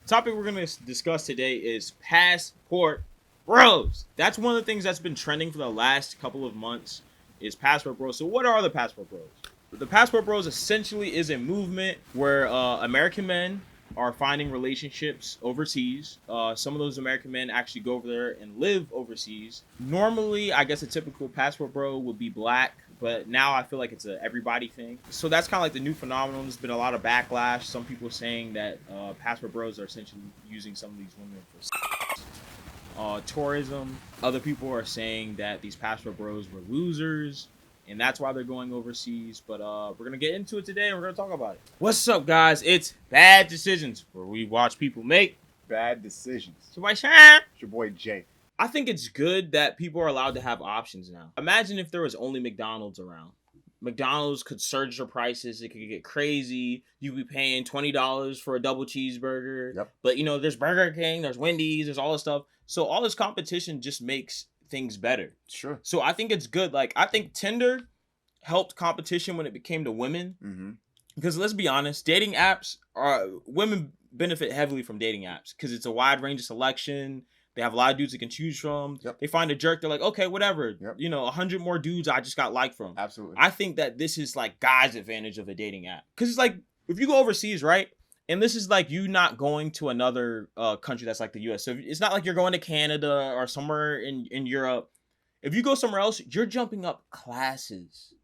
Topic we're going to discuss today is passport bros. That's one of the things that's been trending for the last couple of months is passport bros. So what are the passport bros? The passport bros essentially is a movement where American men are finding relationships overseas. Some of those American men actually go over there and live overseas. Normally, I guess a typical passport bro would be black, but now I feel like it's a everybody thing. So that's kind of like the new phenomenon. There's been a lot of backlash. Some people saying that passport bros are essentially using some of these women for tourism. Other people are saying that these passport bros were losers, and that's why they're going overseas. But we're gonna get into it today, and we're gonna talk about it. What's up, guys? It's Bad Decisions, where we watch people make bad decisions. So my Sean. It's your boy Jay. I think it's good that people are allowed to have options now. Imagine if there was only McDonald's around. McDonald's could surge their prices. It could get crazy. You'd be paying $20 for a double cheeseburger. Yep. But, there's Burger King, there's Wendy's, there's all this stuff. So all this competition just makes things better. Sure. So I think it's good. Like, I think Tinder helped competition when it came to women. Mm-hmm. Because let's be honest, dating apps women benefit heavily from dating apps because it's a wide range of selection. They have a lot of dudes they can choose from. Yep. They find a jerk. They're like, okay, whatever. Yep. 100 more dudes I just got liked from. Absolutely. I think that this is like guys' advantage of a dating app. Because it's like, if you go overseas, right? And this is like you not going to another country that's like the U.S. So it's not like you're going to Canada or somewhere in Europe. If you go somewhere else, you're jumping up classes.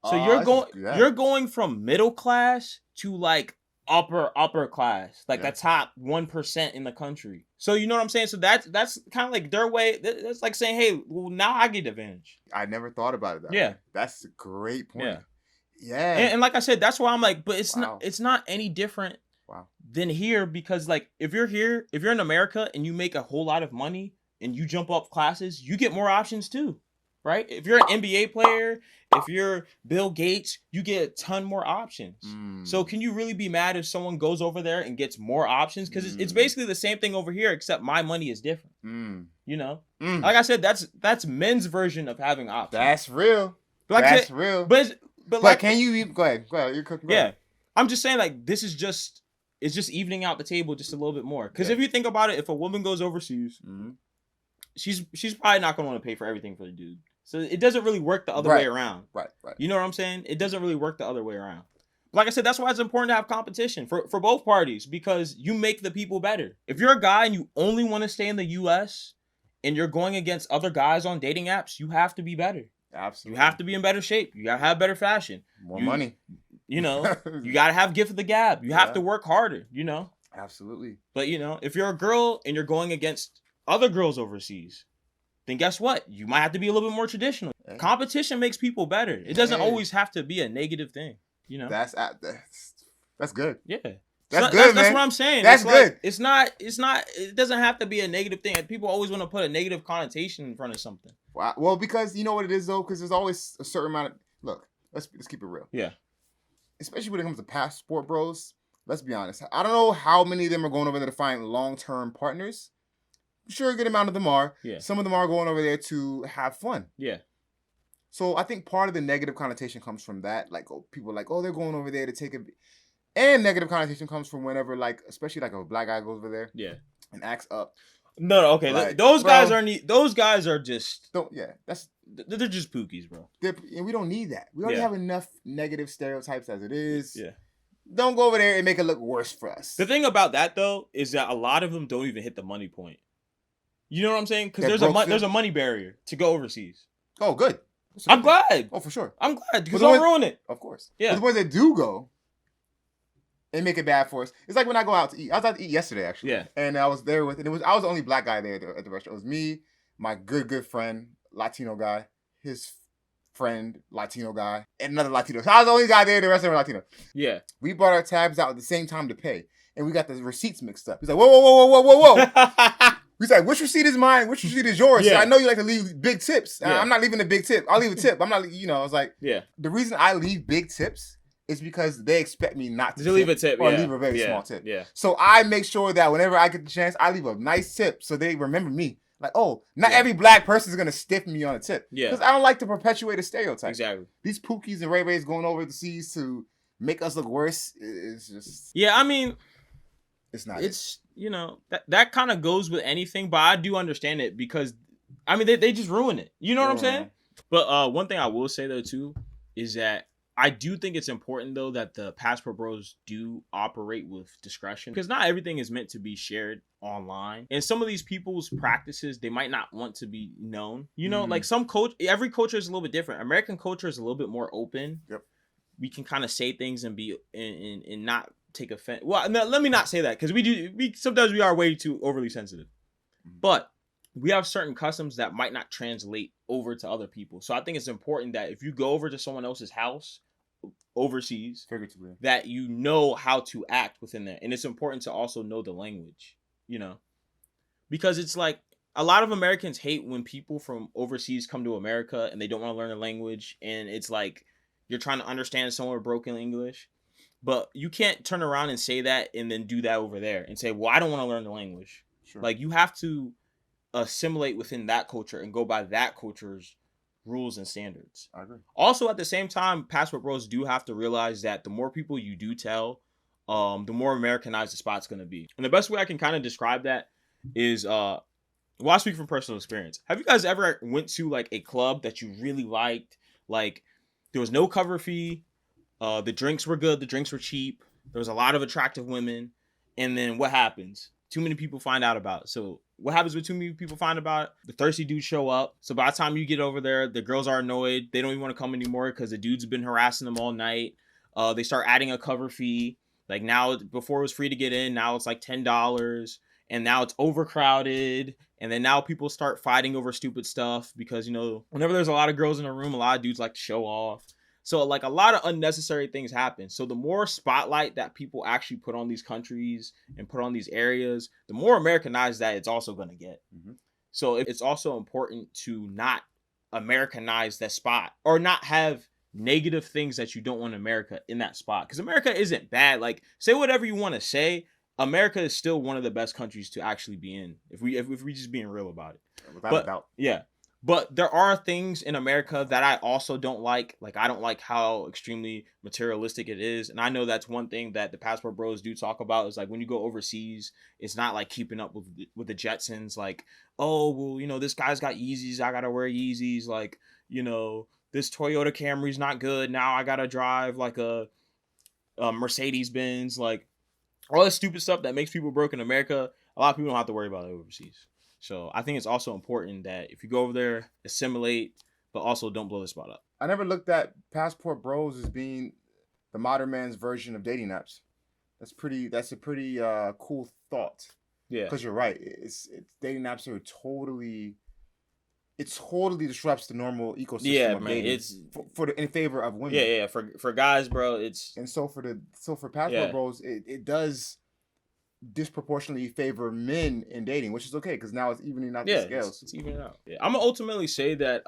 So you're going from middle class to like upper class, like the top 1% in the country. So you know what I'm saying? So that's kind of like their way. That's like saying, hey, well, now I get advantage. I never thought about it that way. That's a great point. Yeah. And like I said, that's why I'm like, but it's not any different than here, because like if you're in America and you make a whole lot of money and you jump up classes, you get more options too. Right? If you're an NBA player, if you're Bill Gates, you get a ton more options. So can you really be mad if someone goes over there and gets more options? Because it's basically the same thing over here, except my money is different. Like I said, that's men's version of having options. That's real. But like that's real. But like, can you go ahead? You're cooking. Yeah, I'm just saying, like, this is just evening out the table just a little bit more. Because if you think about it, if a woman goes overseas, she's probably not going to want to pay for everything for the dude. So it doesn't really work the other way around. Right. You know what I'm saying? It doesn't really work the other way around. Like I said, that's why it's important to have competition for both parties, because you make the people better. If you're a guy and you only want to stay in the U.S. and you're going against other guys on dating apps, you have to be better. Absolutely. You have to be in better shape. You got to have better fashion. More money. You got to have gift of the gab. You have to work harder, Absolutely. But, if you're a girl and you're going against other girls overseas, then guess what? You might have to be a little bit more traditional. Hey. Competition makes people better. It doesn't always have to be a negative thing, That's good. Yeah. That's good, man. That's what I'm saying. That's good. Like, it's not, it doesn't have to be a negative thing. People always want to put a negative connotation in front of something. Wow. Well, because you know what it is, though? Because there's always a certain amount of, look, let's keep it real. Yeah. Especially when it comes to passport bros, let's be honest. I don't know how many of them are going over there to find long-term partners. I'm sure a good amount of them are. Yeah. Some of them are going over there to have fun. Yeah. So I think part of the negative connotation comes from that. Like, people are like, they're going over there to take a... And negative connotation comes from whenever, like, especially like a black guy goes over there. Yeah. And acts up. No, okay. Like, those guys are just... They're just pookies, bro. And we don't need that. We already have enough negative stereotypes as it is. Yeah. Don't go over there and make it look worse for us. The thing about that, though, is that a lot of them don't even hit the money point. You know what I'm saying? Because there's a money barrier to go overseas. Oh, good. I'm glad. Oh, for sure. I'm glad, because don't ruin it. Of course. Yeah. But the ones that do go and make it bad for us, it's like when I go out to eat. I was out to eat yesterday, actually. Yeah. And I was there I was the only black guy there at the restaurant. It was me, my good friend, Latino guy, his friend, Latino guy, and another Latino. So I was the only guy there, the rest of them were Latino. Yeah. We brought our tabs out at the same time to pay. And we got the receipts mixed up. He's like, whoa. He's like, which receipt is mine? Which receipt is yours? Yeah. I know you like to leave big tips. Yeah. I'm not leaving a big tip. I'll leave a tip. I'm not, I was like, the reason I leave big tips is because they expect me not to leave a tip. Or leave a very small tip. Yeah. So I make sure that whenever I get the chance, I leave a nice tip so they remember me. Like, not every black person is going to stiff me on a tip. Yeah. Because I don't like to perpetuate a stereotype. Exactly. These pookies and Ray-Rays going over the seas to make us look worse is just... Yeah, I mean... It's not. you know, that kind of goes with anything, but I do understand it because, I mean, they just ruin it. You know what I'm saying? But one thing I will say though too is that I do think it's important though that the passport bros do operate with discretion because not everything is meant to be shared online, and some of these people's practices they might not want to be known. You know, like every culture is a little bit different. American culture is a little bit more open. Yep. We can kind of say things and be and not take offense. Well, no, let me not say that because we sometimes we are way too overly sensitive, but we have certain customs that might not translate over to other people. So I think it's important that if you go over to someone else's house overseas, Figuratively, that you know how to act within there. And it's important to also know the language, you know, because it's like a lot of Americans hate when people from overseas come to America and they don't want to learn the language. And it's like you're trying to understand someone with broken English. But you can't turn around and say that and then do that over there and say, well, I don't want to learn the language. sure. Like you have to assimilate within that culture and go by that culture's rules and standards. I agree. Also, at the same time, passport bros do have to realize that the more people you do tell, the more Americanized the spot's going to be. And the best way I can kind of describe that is, well, I speak from personal experience. Have you guys ever went to like a club that you really liked? Like there was no cover fee. The drinks were good. The drinks were cheap. There was a lot of attractive women. And then what happens? Too many people find out about it. So what happens when too many people find about it? The thirsty dudes show up. So by the time you get over there, the girls are annoyed. They don't even want to come anymore because the dudes have been harassing them all night. They start adding a cover fee. Like now, before it was free to get in, now it's like $10. And now it's overcrowded. And then now people start fighting over stupid stuff because, you know, whenever there's a lot of girls in a room, a lot of dudes like to show off. So like a lot of unnecessary things happen. So the more spotlight that people actually put on these countries and put on these areas, the more Americanized that it's also going to get. Mm-hmm. So it's also important to not Americanize that spot or not have negative things that you don't want America in that spot. Because America isn't bad. Like say whatever you want to say. America is still one of the best countries to actually be in if we just being real about it. Without a doubt. Yeah. But there are things in America that I also don't like. Like, I don't like how extremely materialistic it is. And I know that's one thing that the passport bros do talk about is like when you go overseas, it's not like keeping up with the Jetsons. Like, oh, well, you know, this guy's got Yeezys. I got to wear Yeezys. Like, you know, this Toyota Camry's not good. Now I got to drive like a Mercedes Benz. Like, all this stupid stuff that makes people broke in America. A lot of people don't have to worry about it overseas. So I think it's also important that if you go over there, assimilate, but also don't blow the spot up. I never looked at passport bros as being the modern man's version of dating apps. That's a pretty cool thought. Yeah. Because you're right. It's dating apps are totally disrupts the normal ecosystem of dating. It's in favor of women. Yeah. For guys, bro, it's and so for passport bros, it does disproportionately favor men in dating, which is okay because now it's evening out the scales. It's evening out. Yeah. I'm gonna ultimately say that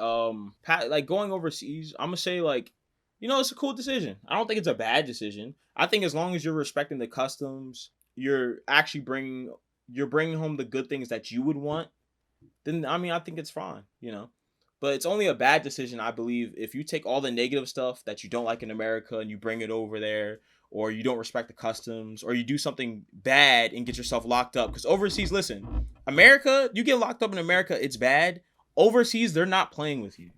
like going overseas, I'm gonna say like, you know, it's a cool decision. I don't think it's a bad decision. I think as long as you're respecting the customs, you're actually bringing home the good things that you would want, then I mean I think it's fine, you know. But it's only a bad decision, I believe, if you take all the negative stuff that you don't like in America and you bring it over there, or you don't respect the customs, or you do something bad and get yourself locked up. Because overseas, listen, America, you get locked up in America, it's bad. Overseas, they're not playing with you.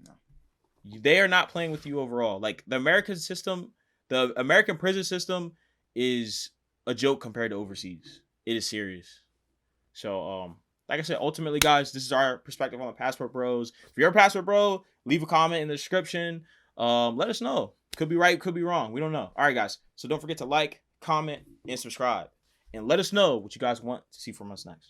They are not playing with you overall. Like the American prison system is a joke compared to overseas. It is serious. So, like I said, ultimately, guys, this is our perspective on the passport bros. If you're a passport bro, leave a comment in the description. Let us know. Could be right, could be wrong. We don't know. All right, guys. So don't forget to like, comment, and subscribe. And let us know what you guys want to see from us next.